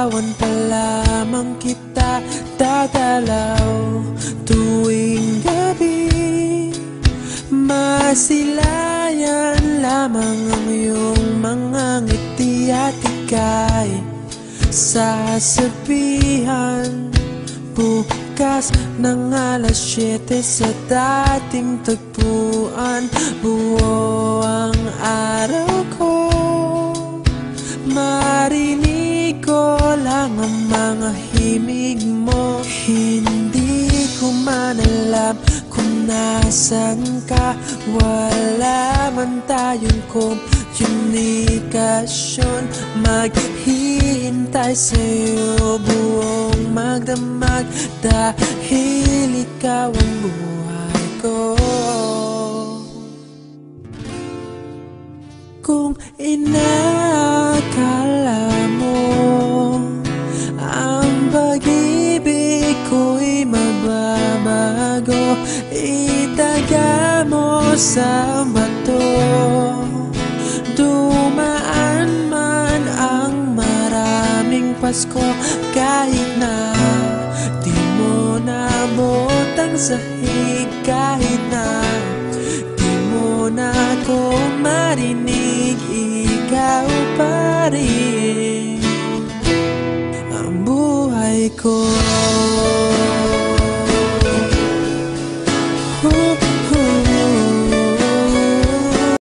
larawan pa lamang kita dadalaw tuwing gabi. Masilayan lamang ang iyong mga ngiti at ika'y sasabihan bukas ng alas 7 sa dating tagpuan. Buo ang araw ko, marinig ko lang ang mga himig mo. Hindi ko man alam kung nasan ka, wala man tayong komunikasyon. Maghihintay sa'yo buong magdamag dahil ikaw ang buhay ko. Kung inakala mo ang pag-ibig ko'y mababago, itaga mo sa bato. Dumaan man ang maraming Pasko, kahit na di mo nabot ang sahig, kahit na di mo na ako marinig, ikaw pa rin ang buhay ko.